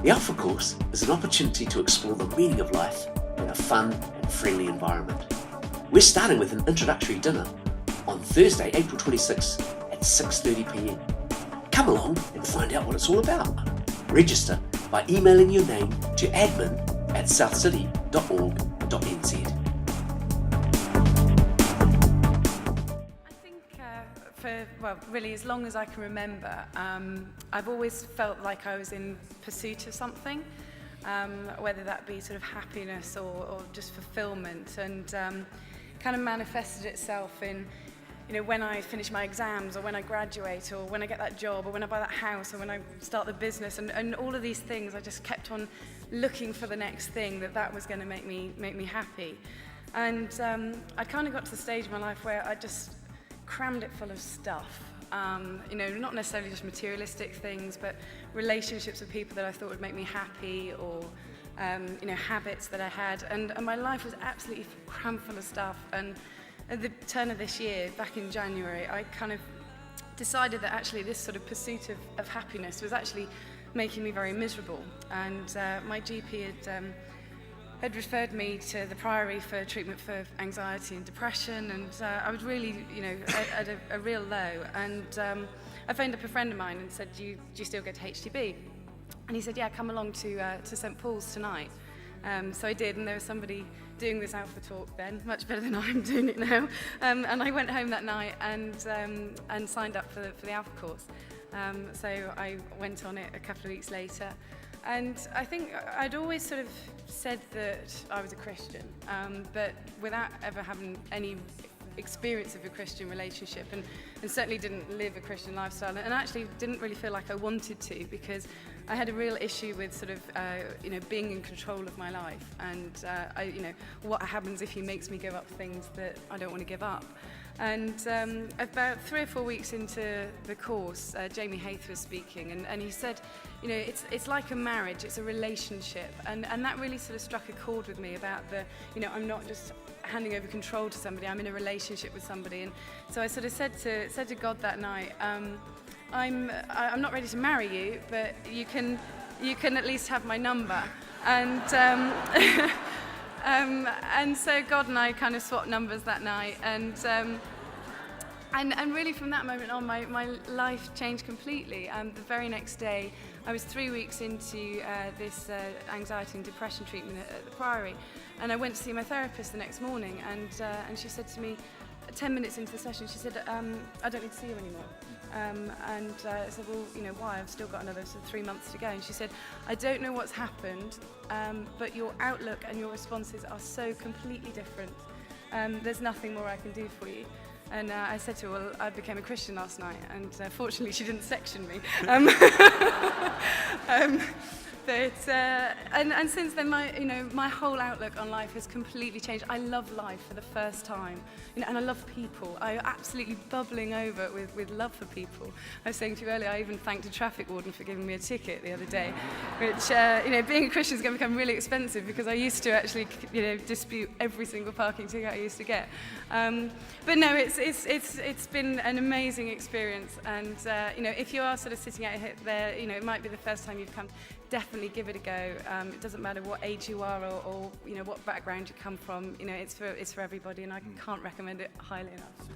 The Alpha course is an opportunity to explore the meaning of life in a fun and friendly environment. We're starting with an introductory dinner on Thursday, April 26th at 6:30 p.m. Come along and find out what it's all about. Register by emailing your name to admin@southcity.org.nz. Really as long as I can remember, I've always felt like I was in pursuit of something, whether that be sort of happiness or just fulfillment, and kind of manifested itself in, when I finish my exams, or when I graduate, or when I get that job, or when I buy that house, or when I start the business, and all of these things. I just kept on looking for the next thing that was going to make me happy, and I kind of got to the stage of my life where I just crammed it full of stuff, not necessarily just materialistic things, but relationships with people that I thought would make me happy, or habits that I had, and my life was absolutely crammed full of stuff. And at the turn of this year, back in January, I kind of decided that actually this sort of pursuit of happiness was actually making me very miserable, and my GP had referred me to the Priory for treatment for anxiety and depression, and I was really, at a real low. And I phoned up a friend of mine and said, do you still go to HTB? And he said, yeah, come along to St Paul's tonight. So I did, and there was somebody doing this Alpha talk then, much better than I'm doing it now. And I went home that night and signed up for the Alpha course. So I went on it a couple of weeks later. And I think I'd always sort of said that I was a Christian, but without ever having any experience of a Christian relationship, and certainly didn't live a Christian lifestyle, and actually didn't really feel like I wanted to, because I had a real issue with sort of being in control of my life, and what happens if he makes me give up things that I don't want to give up. And about 3 or 4 weeks into the course, Jamie Hayth was speaking, and he said, it's like a marriage, it's a relationship, and that really sort of struck a chord with me about I'm not just handing over control to somebody, I'm in a relationship with somebody. And so I sort of said to God that night, I'm not ready to marry you, but you can at least have my number. And and so God and I kind of swapped numbers that night, and really from that moment on, my life changed completely. The very next day, I was 3 weeks into this anxiety and depression treatment at the Priory, and I went to see my therapist the next morning, and she said to me, 10 minutes into the session, she said, I don't need to see you anymore. I said, well, why? I've still got another sort of 3 months to go. And she said, I don't know what's happened, but your outlook and your responses are so completely different. There's nothing more I can do for you. And I said to her, well, I became a Christian last night, and fortunately she didn't section me. And since then, my whole outlook on life has completely changed. I love life for the first time, and I love people. I'm absolutely bubbling over with love for people. I was saying to you earlier, I even thanked a traffic warden for giving me a ticket the other day, which, being a Christian is going to become really expensive, because I used to actually, dispute every single parking ticket I used to get. But no, it's been an amazing experience, and if you are sort of sitting out there, it might be the first time you've come. Definitely give it a go. It doesn't matter what age you are or what background you come from. It's for everybody, and I can't recommend it highly enough.